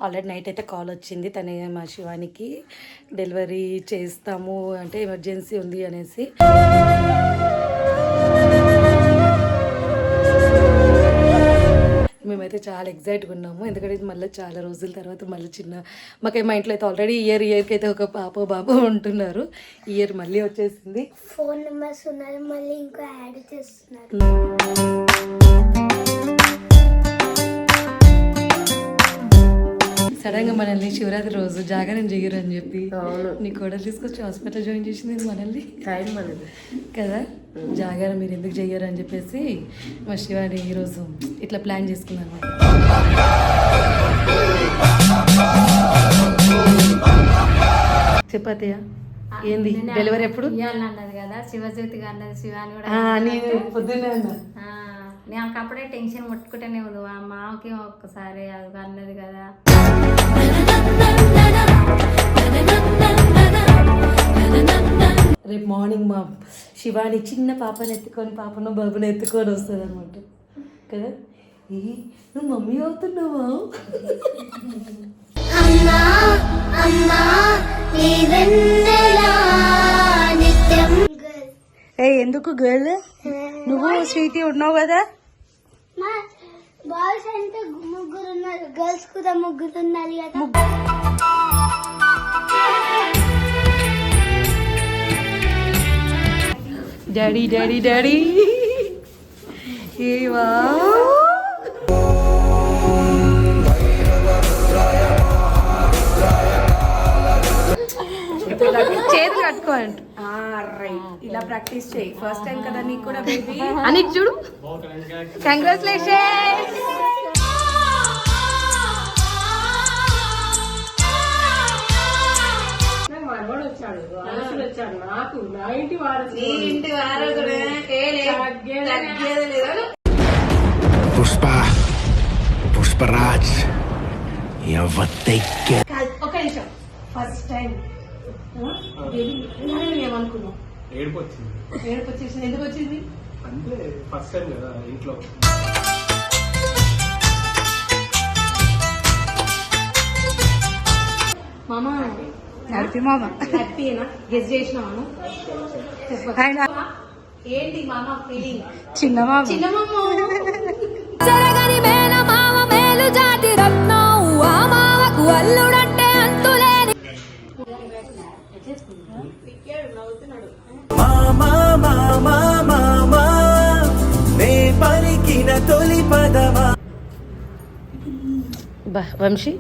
Already night అయితే call వచ్చింది. తనే మా శివానికి డెలివరీ చేస్తాము అంటే ఎమర్జెన్సీ ఉంది అనేసి. మేమైతే చాలా ఎగ్జైట్గా ఉన్నాము. ఎందుకంటే మళ్ళీ చాలా రోజుల తర్వాత మళ్ళీ మాకు మా ఇంట్లో అయితే ఆల్రెడీ ఇయర్కి అయితే ఒక పాప బాబు ఉంటున్నారు. ఇయర్ మళ్ళీ వచ్చేసింది. ఫోన్ నెంబర్స్ ఉన్నారు, మళ్ళీ ఇంకా యాడ్ చేస్తున్నారు. సడన్ గా మనల్ని శివరాత్రి రోజు జాగరణ చెయ్యరు అని చెప్పి నీ కూడా తీసుకొచ్చి హాస్పిటల్ జాయిన్ చేసింది మనల్ని కదా. జాగరణ మీరు ఎందుకు చెయ్యరు అని చెప్పేసి మా శివాని ఈరోజు ఇట్లా ప్లాన్ చేసుకున్నాను. చెప్పతయ్య ఏంది డెలివరీ ఎప్పుడు అన్నది కదా, శివజ్యోతిగా అన్నది. శివాని కూడా పొద్దున్నే అన్నా. నాకు అప్పుడే టెన్షన్ ముట్టుకుంటేనే ఉంది. ఆ మాకి ఒక్కసారి అది అన్నది కదా. రేపు మార్నింగ్ మా శివాని చిన్న పాపను ఎత్తుకొని బాబుని ఎత్తుకొని వస్తుంది అనమాట కదా. నువ్వు మమ్మీ అవుతున్నావా? ఎందుకు గర్ల్? నువ్వు స్వీటీ ఉన్నావు కదా. బాయ్స్ అంటే ముగ్గురు ఉన్నారు, గర్ల్స్ కూడా ముగ్గురు ఉన్నారు కదా. డాడీ డాడీ డాడీ ఏవా చేతి కట్టుకోండి. ఇలా ప్రాక్టీస్ చేయి. ఫస్ట్ టైం కదా నీకు కూడా బేబీ అని చూడు. కంగ్రాచులేషన్. వచ్చాడు నాకు నా ఇంటి వారసు. పుష్పరాజ్ ఒక నిమిషం. ఫస్ట్ టైం ఏమనుకున్నావు? ఏడుపు వచ్చేసింది. ఎందుకు వచ్చింది అంటే ఫస్ట్ టైం కదా ఇంట్లో. మామ హ్యాపీ మామ. హ్యాపీనా? గెస్ చేసినాను. ఏంటి మామ ఫీలింగ్? చిన్న మామ. చిన్న మామ జరగని మేన మామ మేలు జాతి రత్నం ఆ మామకు అల్లుడంటే అంతులేని. Vamsi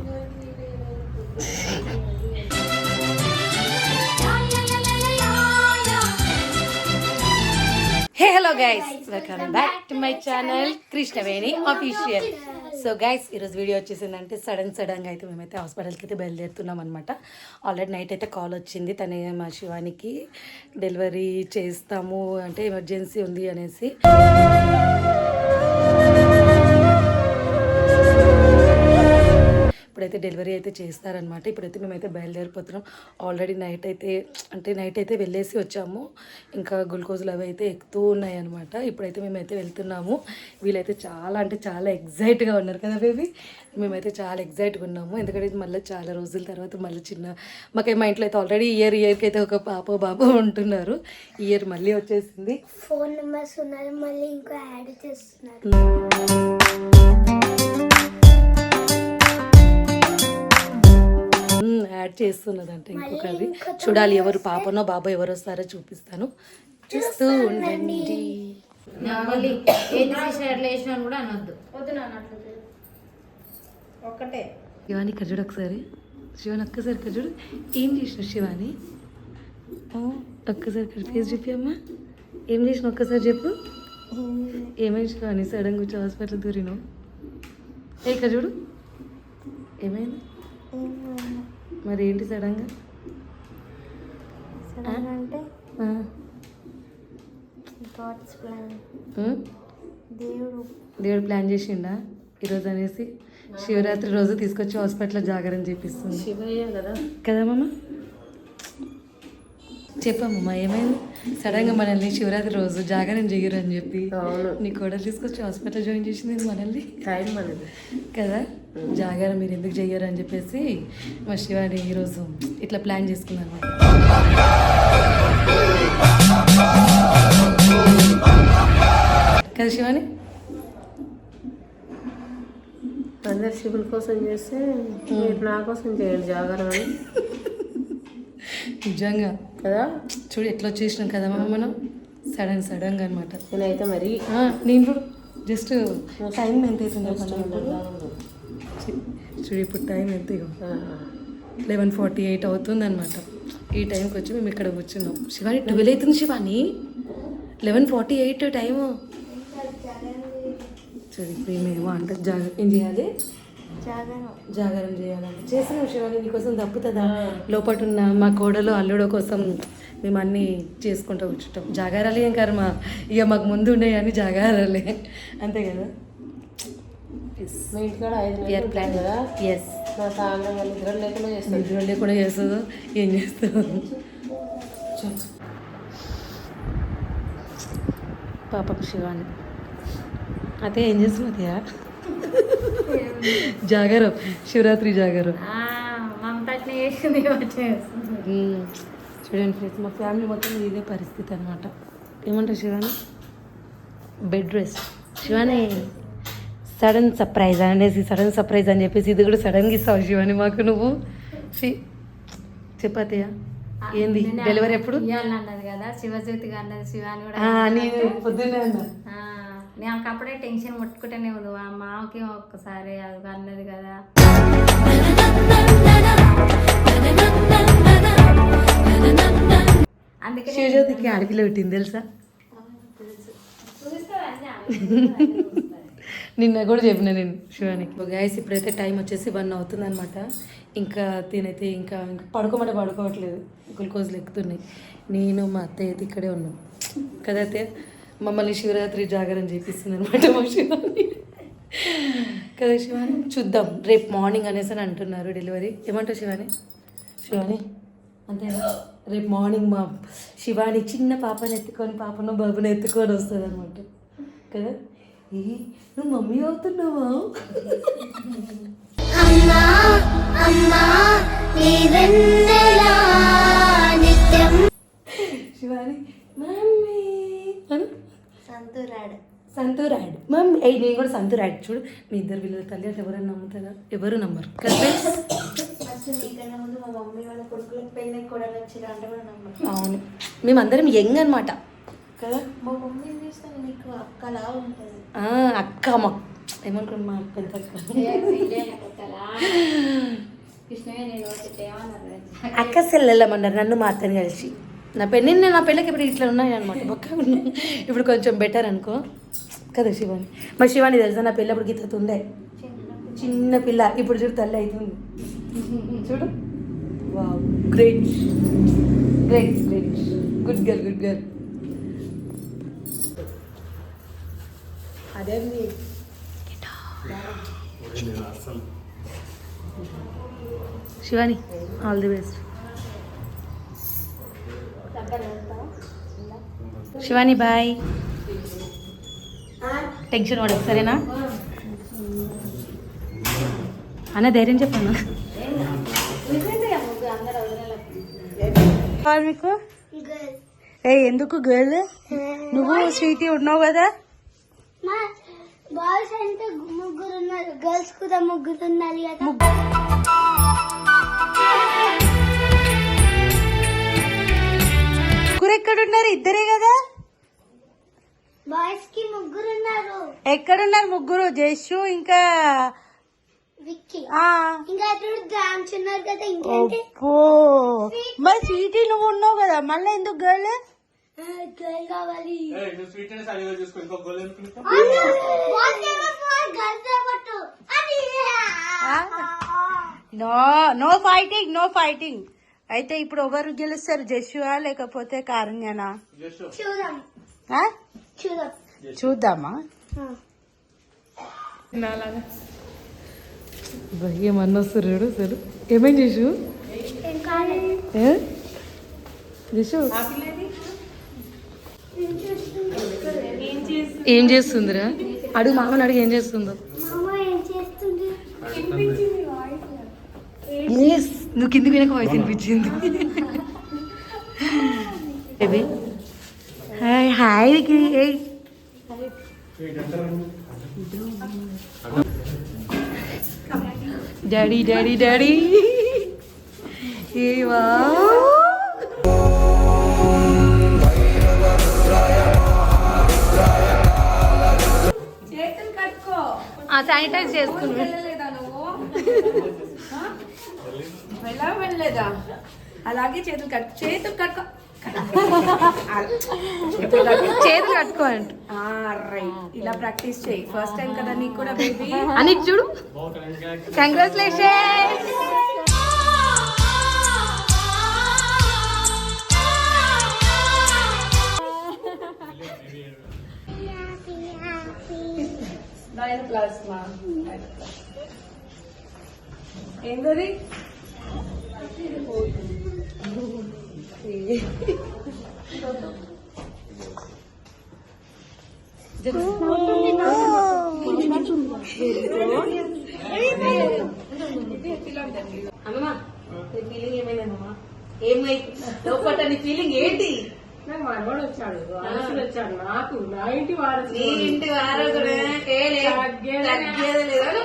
hello guys, welcome back to my channel Krishnaveni official. So guys ఈరోజు వీడియో వచ్చేసిందంటే సడన్గా అయితే మేమైతే హాస్పిటల్కి అయితే బయలుదేరుతున్నాం అనమాట. ఆల్రెడీ నైట్ అయితే కాల్ వచ్చింది. తనే మా శివానికి డెలివరీ చేస్తాము అంటే ఎమర్జెన్సీ ఉంది అనేసి. ఇప్పుడైతే డెలివరీ అయితే చేస్తారనమాట. ఇప్పుడైతే మేమైతే బయలుదేరిపోతున్నాం. ఆల్రెడీ నైట్ అయితే వెళ్ళేసి వచ్చాము. ఇంకా గ్లూకోజులు అవి అయితే ఎక్కుతూ ఉన్నాయి అనమాట. ఇప్పుడైతే మేమైతే వెళ్తున్నాము. వీళ్ళైతే చాలా ఎగ్జైట్గా ఉన్నారు కదా బేబీ. మేమైతే చాలా ఎగ్జైట్గా ఉన్నాము. ఎందుకంటే మళ్ళీ చాలా రోజుల తర్వాత మళ్ళీ మాకు మా ఇంట్లో అయితే ఆల్రెడీ ఇయర్కి అయితే ఒక పాప బాబు ఉంటున్నారు. ఇయర్ మళ్ళీ వచ్చేసింది. ఫోన్ నెంబర్స్ ఉన్నారు, మళ్ళీ ఇంకా యాడ్ చేస్తున్నారు. యాడ్ చేస్తున్నదంటే ఇంకొకది చూడాలి. ఎవరు పాపనో బాబో ఎవరు వస్తారో చూపిస్తాను, చూస్తూ ఉండండి. కూడా అనొద్దు. ఒక్కటే శివాని ఇక్కడ చూడు ఒకసారి. శివాని ఒక్కసారి ఇక్కడ చూడు. ఏం చేసినావు శివాని? ఒక్కసారి ఇక్కడ ఫేస్ చూపి అమ్మా. ఏం చేసినావు ఒక్కసారి చెప్పు. ఏమైంది శివాని? సడన్గా వచ్చి హాస్పిటల్ దూరినావు. ఇక్కడ చూడు. ఏమైంది మరి? ఏంటి సడన్గా అంటే దేవుడు ప్లాన్ చేసిండా ఈరోజు అనేసి. శివరాత్రి రోజు తీసుకొచ్చి హాస్పిటల్లో జాగరణ చేపిస్తుంది. శివయ్య కదా కదమ్మా? చెప్పమ్మా ఏమైంది? సడన్గా మనల్ని శివరాత్రి రోజు జాగరణ చెయ్యరు అని చెప్పి నీ కూడా తీసుకొచ్చి హాస్పిటల్ జాయిన్ చేసింది మనల్ని టైం అనేది కదా. జాగారం మీరు ఎందుకు చెయ్యరు అని చెప్పేసి మా శివాని ఈరోజు ఇట్లా ప్లాన్ చేసుకున్నాను. కదా శివాని? అందరు శివుల కోసం చేస్తే మీరు నా కోసం చేయండి జాగారం అని. నిజంగా కదా చూడు ఎట్లా వచ్చేసినాం కదా మనం సడన్గా అనమాట. నేనైతే మరి నేను కూడా జస్ట్ టైం ఎంత అవుతుంది చూడు, ఇప్పుడు టైం ఎంత 11:48 అవుతుంది అనమాట. ఈ టైంకి వచ్చి మేము ఇక్కడ కూర్చున్నాం. శివాని 12 అవుతుంది శివాని, 11:48 టైము. సరే ఇప్పుడు మేము అంటే ఏం చేయాలి? జాగారం చేయాలంటే చేసినాం శివాని, నీకోసం తప్పుతుందా? లోపల ఉన్న మా కోడలు అల్లుడు కోసం మేము అన్నీ చేసుకుంటూ కూర్చుంటాం. జాగారాలే ఏం కర్మ, ఇక మాకు ముందు ఉన్నాయి అని జాగారాలే, అంతే కదా. మీ ఇంట్లో 5 నెలలు ప్లాన్ కదా. ఎస్, నా సాయంత్రం వాళ్ళు నిద్ర లేకుండా చేస్తాను. నిద్ర లేకుండా చేస్తుందో ఏం చేస్తుందో. పాపం శివాని అదే ఏం చేస్తున్నదియా? జాగారం, శివరాత్రి జాగారం. మమత అట్లా చేసింది చూడండి ఫ్రెండ్స్, మా ఫ్యామిలీ మొత్తం ఇదే పరిస్థితి అనమాట. ఏమంటారు Shivani? Bed rest. Shivani sudden surprise అనేసి అని చెప్పేసి ఇది కూడా సడన్గా ఇస్తావు శివాని మాకు నువ్వు. చెప్పాతయ్యా ఏంది డెలివరీ ఎప్పుడు? అన్నది కదా శివజ్యోతిగా అన్నది. శివాని కూడా నేను పొద్దున్నే అన్నా. నాకు అప్పుడే టెన్షన్ ముట్టుకుంటూనే ఉంది. ఆ మామకి ఒక్కసారి అది అన్నది కదా. అందుకే శివజ్యోతికి ఆడపిల్ల పెట్టింది తెలుసా? నిన్న కూడా చెప్పిన నేను శివానికి. గైస్ ఇప్పుడైతే టైం వచ్చేసి 1 అవుతుంది అనమాట. ఇంకా తినైతే ఇంకా పడుకోమంటే పడుకోవట్లేదు, గ్లూకోజ్లు ఎక్కుతున్నాయి. నేను మా అత్తయ్య అయితే ఇక్కడే ఉన్నాం కదా. అత్తయ్య మమ్మల్ని శివరాత్రి జాగరణ చేపిస్తుంది అనమాట మా శివాని కదా. శివాని చూద్దాం, రేపు మార్నింగ్ అనేసి అని అంటున్నారు డెలివరీ. ఏమంటావు శివాని? శివాని అంతేనా? రేపు మార్నింగ్ మా శివాని చిన్న పాపని ఎత్తుకొని, పాపను బాబుని ఎత్తుకొని వస్తుంది అనమాట కదా. నువ్వు మమ్మీ అవుతున్నావా? శివాని మమ్మీ సంతూరాడు మమ్మీ. నేను కూడా సంతూరాడు. చూడు మీ ఇద్దరు వీళ్ళ తల్లి అంటే ఎవరైనా నమ్ముతారా? ఎవరు నమ్మరు కదా. అవును, మేమందరం యంగ్ అనమాట కదా. అక్క మా ఏమనుకోండి, మా పెద్ద అక్క సెల్లెళ్ళమన్నారు నన్ను మా అత్తని కలిసి. నా పెళ్ళికి ఇప్పుడు ఇట్లా ఉన్నాయి అనమాట, బొక్క ఉన్నాయి. ఇప్పుడు కొంచెం బెటర్ అనుకో కదా శివాని. మా శివాని తెలుసా, నా పెళ్ళి అప్పుడు గీతతో ఉండే చిన్న పిల్ల, ఇప్పుడు చూడు తల్లి అవుతుంది. చూడు, wow, great great great, good girl good girl. అదే Shivani, all the best. Shivani bye. Tension పడకు సరేనా అన్న, ధైర్యం చెప్పాను. మీకు ఎందుకు గర్ల్? నువ్వు స్వీటీ ఉన్నావు కదా. బాయ్స్ అంటే 3 ఉన్నారు, గర్ల్స్ కూడా 3 ఉన్నారు కదా. ముగ్గురు ఎక్కడున్నారు? ఇద్దరే కదా. బాయ్స్ కి 3 ఉన్నారు. ఎక్కడున్నారు ముగ్గురు? జయశు ఇంకా విక్కీ, ఇంకా డాన్స్ ఉన్నారు కదా. ఇంకేంటి మరి స్వీటీ నువ్వు ఉన్నావు కదా, మళ్ళీ ఎందుకు గర్ల్? గర్ల్ కావాలి. No fighting, no fighting. అయితే ఇప్పుడు ఎవరు గెలుస్తారు, జషువా లేకపోతే కారుణ్యనా? చూద్దామా? ఏమన్నా వస్తారు అసలు. ఏమేం చేసు జషు ఏం చేస్తుందిరా? అడుగు మామని, అడుగు ఏం చేస్తుందో. Yes, నువ్వు కిందికి వినక వాయిస్ వినిపించింది. Baby hi hi Vicky. Daddy daddy daddy ఏవా చేతులు కట్టుకో. శానిటైజ్ చేసుకున్నాను. వెళ్ళలేదా నువ్వు? వెళ్ళలేదా? అలాగే చేతులు కట్టుకో. చేతులు కట్టుకో. చేతులు కట్టుకోండి రైట్. ఇలా ప్రాక్టీస్ చేయి. ఫస్ట్ టైం కదా నీకు కూడా బేబీ. అని చూడు. కంగ్రాచులేషన్స్. ప్లాస్మా ఏంటది? అమ్మా ఫీలింగ్ ఏమైందమ్మా? ఏమై లోపల నీ ఫీలింగ్ ఏంటి? నాకు మనవాడు వచ్చాడు, వారసుడు వచ్చాడు. నాకు నా ఇంటి వారసుడు. నీ ఇంటి వారసుడే. తగ్గేదే లేదు.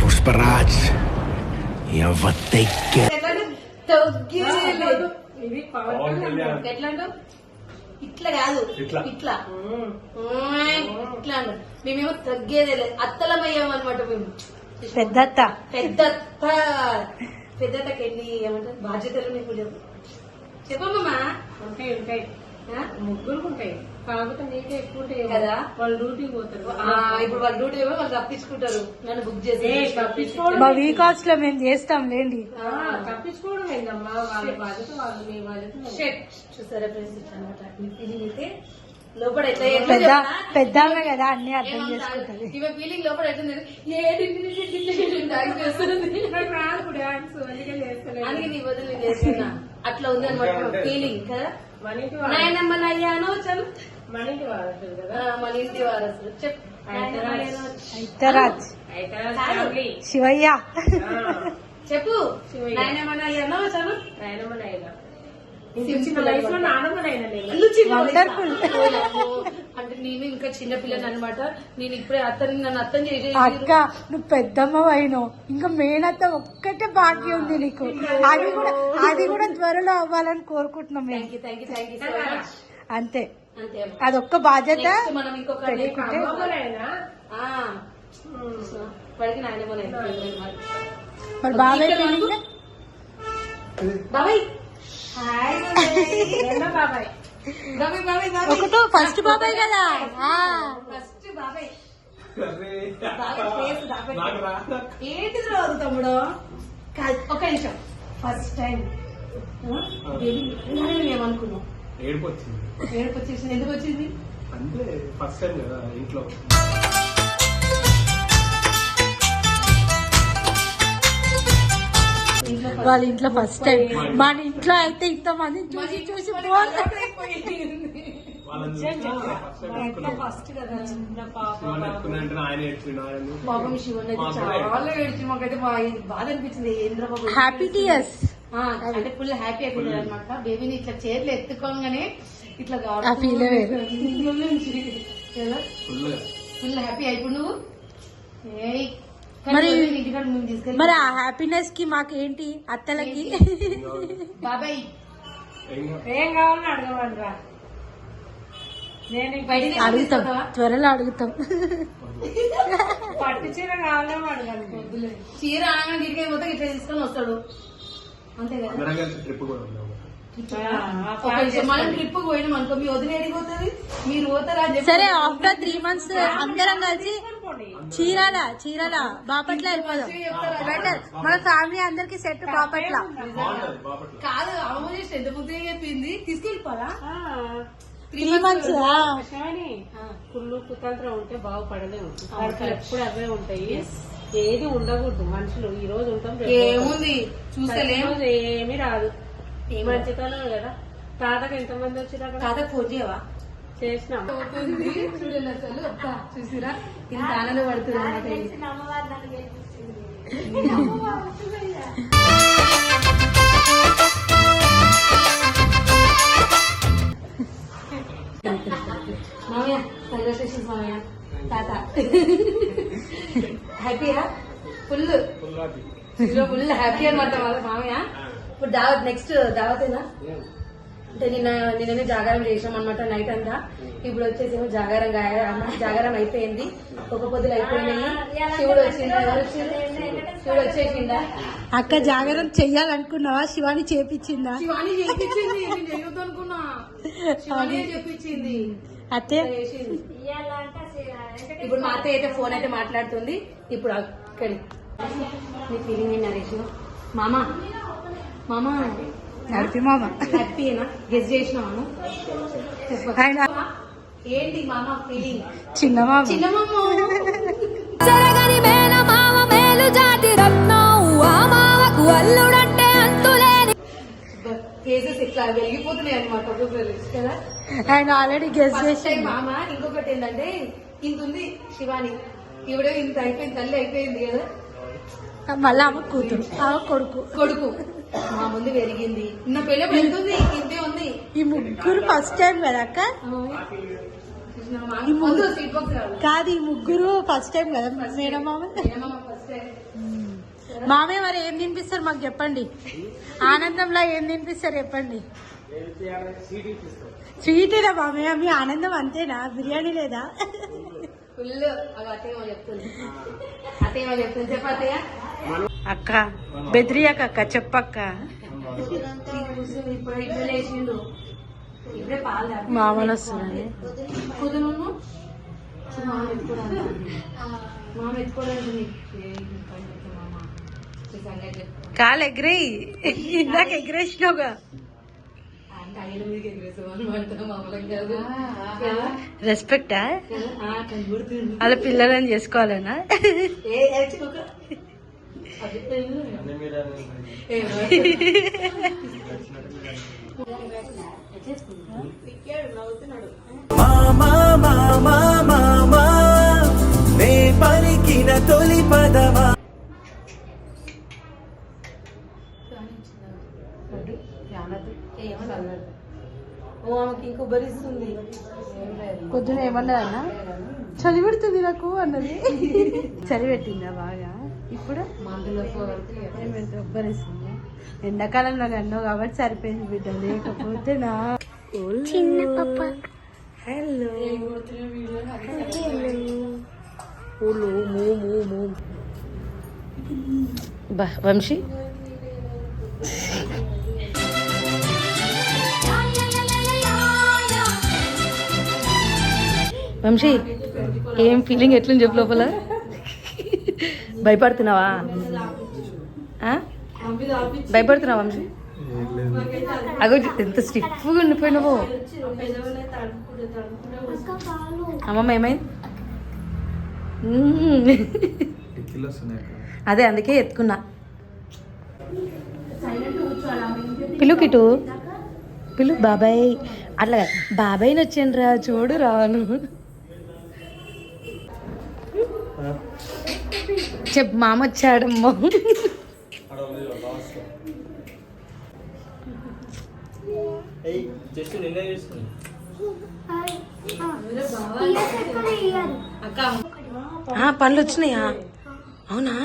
పుష్పరాజ్ ఎవత్తెక్కే ఇది పవన్ కళ్యాణ్. ఎట్లా అంటావు? ఇట్లా కాదు, ఇట్లా ఇట్లా అంటారు. మేమేమో తగ్గేదే లేదు. అత్తలమయ్యాం అనమాట మేము. పెద్దత్త పెద్దత్త పెద్దత్తకి ఎన్ని ఏమంటారు బాధ్యతలు నీకు చెప్పమ్మా. ఉంటాయి ఉంటాయి, ముగ్గురు ఉంటాయి. కాకపోతే నీకే ఎక్కువ ఉంటాయి కదా. వాళ్ళు డ్యూటీకి పోతారు. ఇప్పుడు వాళ్ళ డ్యూటీ ఏమో వాళ్ళు తప్పించుకుంటారు. నన్ను బుక్ చేసి తప్పించుకోవడం మా వీక్ ఆఫ్స్ లో మేము చేస్తాం లేండి. తప్పించుకోవడం ఏందమ్మా? వాళ్ళ బాధ్యత వాళ్ళు, నీ బాధ్యత. చూసారా ఫ్రెండ్స్ ఇట్లా అన్నమాట. మీ ఫీలింగ్ అయితే లోపల ఎట్లా పెద్ద కదా అన్ని అర్థం చేసుకుంటది. ఇవ ఫీలింగ్ లోపల ఎట్లా అందుకే నీ బదులు నేను చేస్తున్నా. అట్లా ఉంది అనమాట ఫీలింగ్ కదా. నాయనమ్మ అయ్యానో చలు. మన ఇంటి వారసుడు కదా. మన ఇంటి వారసుడు చెప్పు. ఐతరాజ్ శివయ్య చెప్పు. నాయనమ్మ అయ్యానో చలు. నాయనమ్మనైనా చిన్న వయసులో నానమ్మనైనా నేను. వండర్ఫుల్. అంటే నేను ఇంకా చిన్న పిల్లని అనమాట. నేను ఇప్పుడే నన్ను అర్థం చేసి అక్క నువ్వు పెద్దమ్మ అయినో, ఇంకా మేనత్త ఒక్కటే బాకీ ఉంది నీకు. అది కూడా త్వరలో అవ్వాలని కోరుకుంటున్నాం మేము. Thank you so much. అంతే, అంతే అదొక్క బాధ్యత. మనం ఇంకొక అమ్మమ్మనైనా వాడికి నాయనమ్మనైనా మరి బాబాయ్ బాబాయ్ బాబాయ్ బాబాయ్ బాబాయ్ ఒకటో ఫస్ట్ బాబాయ్ కదా. ఫస్ట్ బాబాయ్ నాకు రా. ఏంటి రోజు తమ్ముడు? ఒక నిమిషం. ఫస్ట్ టైం ఏమనుకున్నావు? ఏడుపు వచ్చింది. ఏడుపు వచ్చేసింది. ఎందుకు వచ్చింది? అంటే ఫస్ట్ టైం కదా ఇంట్లో. వాళ్ళ ఇంట్లో ఫస్ట్ టైం. మన ఇంట్లో అయితే ఇంతమంది చూసి చూసి ఫస్ట్ కదా చిన్న ఆయన ఏడ్చిండు. ఆయన పాపం శివన్ అయితే చాలా ఏడ్చి మాకైతే బాధ అనిపించింది. ఏంద్ర బాబు హ్యాపీ టీయర్స్. అంటే ఫుల్ హ్యాపీ అయిపోయింది అనమాట. బేబీని ఇట్లా చేతులు ఎత్తుకోగానే ఇట్లా ఆ ఫీల్ ఫుల్ హ్యాపీ అయిపోయి నువ్వు. మరి ఇంటికాడ మేము తీసుకెళ్ళి మరి ఆ హ్యాపీనెస్ కి మాకేంటి అత్తలకి? బాబాయ్ ఏం కావాలని అడగమంటారా? నేను అడుగుతాం, త్వరలో అడుగుతాం. పట్టు చీర కావాలేమో అడగాలి. చీర ఆనంగా ఇంటికి పోతే ఇట్లా తీసుకొని వస్తాడు అంతే కదా. అందరం కలిసి ట్రిప్ కూడా ఉన్నాము. మనం ట్రిప్ పోయినాం అనుకో, మీ వదిన ఏడిపోతుంది, మీరు పోతారా అని చెప్పి. సరే ఆఫ్టర్ 3 months అందరం కలిసి చీరాల బాపట్ల వెళ్ళిపోదాం. బెటర్ మన ఫ్యామిలీ అందరికి సెట్ బాపట్ల. కాదు అమ్మ చేసి ఎంత ముద్ద చెప్పింది, తీసుకెళ్ళిపోరా 3 months. కుళ్ళు కుతంత్రం ఉంటే బాగుపడలేము. కడుపులు ఎప్పుడు అవే ఉంటాయి. ఏది ఉండకూడదు. మనుషులు ఈ రోజు ఉంటాం, ఏముంది చూస్తలేము, ఏమీ రాదు. మంచితనం కదా. తాతకు ఎంతమంది వచ్చారు? తాతకు ఫోన్ చేయవా? చేసినాం. చూడండి అసలు అబ్బా, చూసిరా ఇంత ఆనందపడుతున్నారు అమ్మవారు నన్ను గెలిపించింది. మామయ్య కంగ్రాచులేషన్స్ మామయ్య తాత హ్యాపీయా ఫుల్ ఫుల్ హ్యాపీ అనమాట మామయ్య. ఇప్పుడు దావత్ నెక్స్ట్ దావతేనా అంటే నిన్ననే జాగారం చేసాం అనమాట నైట్ అంతా. ఇప్పుడు వచ్చేసి జాగారం అయిపోయింది, ఒక పొద్దులు అయిపోయినాయి. శివుడు వచ్చిందా? శివుడు వచ్చేసిందా? అక్క జాగరణ చెయ్యాలనుకున్నావా? శివాని చేపించిందా? శివాని చేపించింది, నేను చేయొద్దు అనుకున్నా, శివాని చెప్పించింది. అత్తే ఇప్పుడు మా అత్త అయితే ఫోన్ అయితే మాట్లాడుతుంది. ఇప్పుడు అక్కడి నీ ఫీలింగ్ ఏంటి నరేష్? మామా మామా నడిపి మామ హ్యాపీనా? గెస్ చేసినాను. ఆయన ఏంటి మామా ఫీలింగ్? చిన్న మామ చెరగని మేన మామ మేలు జాతి రత్నం ఆ మామకు అల్లుడంటే అంతులేని ఫేసెస్ ఇట్లా వెలిగిపోతున్నాయి అనమాట ఒక్కొక్కరు కదా. ఆయన ఆల్రెడీ గెస్ ఫస్ట్ చేసి టైం మామ. ఇంకొకటి ఏంటంటే ఇంత ఉంది శివాని, ఇవిడే ఇంత అయిపోయింది, తల్లి అయిపోయింది కదా. మళ్ళీ ఆమె కూతురు, ఆమె కొడుకు. కొడుకు మా ముందు పెరిగింది, నా పెళ్ళి వెళ్తుంది, ఇంతే ఉంది. ఈ ముగ్గురు ఫస్ట్ టైం కదా అక్క? ముందు స్వీట్ బాక్స్ రావాలి. కాదు, ఈ ముగ్గురు ఫస్ట్ టైం కదా మేడం మామ. First time. మామయ్య మరి ఏం తినిపిస్తారు మాకు చెప్పండి. ఆనందంలో ఏం తినిపిస్తారు చెప్పండి. స్వీటేనా మామయ్య? మీ ఆనందం అంతేనా? బిర్యానీ లేదా? ఫుల్ అత్తయ్య వాళ్ళు చెప్తుంది, అత్తయ్య వాళ్ళు చెప్తుంది. చెప్పత్తయ్య అక్క బెదిరియక అక్క, చెప్పక్క. ఇప్పుడు ఇడ్లీ వేసిండు, ఇప్పుడే పాలు మామూలు వస్తున్నాయి. కుదును మామ ఎత్తుకోవడానికి, మామ ఎత్తుకోవడానికి కాలు ఎగిరేయి, ఇందాక ఎగిరేసినావుగా. ఆయన మీదకి ఎగిరేసాం అనమాట, మామూలుగా కాదు. రెస్పెక్టా? అలా పిల్లలని చేసుకోవాలనా? తొలి పదమా ఓ ఆమెకి ఇంకో భరిస్తుంది. పొద్దున ఏమన్నదన్నా? చలి పెడుతుంది నాకు అన్నది. చలి పెట్టిందా బాగా? ఇప్పుడు భరిస్తుంది. ఎండాకాలంలో అన్నావు కాబట్టి సరిపోయింది బిడ్డ, లేకపోతే నా చిన్న పాప. హలో వంశీ వంశీ ఏం ఫీలింగ్ ఎట్లుంది చెప్పు లోపల? భయపడుతున్నావా? భయపడుతున్నావా వంశీ? అగో ఎంత స్టిఫ్గా ఉండిపోయినావో. అమ్మమ్మ ఏమైంది? అదే అందుకే ఎత్తుకున్నా. పిలు కిటు పిలు బాబాయ్. అట్లా బాబాయ్ని వచ్చాను రా, చూడు రాను. చెప్పు మామ వచ్చాడమ్మా. పనులు వచ్చినాయా? అవునా?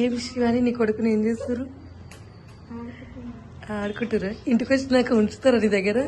ఏం శివాని నీ కొడుకుని ఏం చేస్తారు? ఆడుకుంటారా? ఇంటికి వచ్చినాక ఉంచుతారా నీ దగ్గర?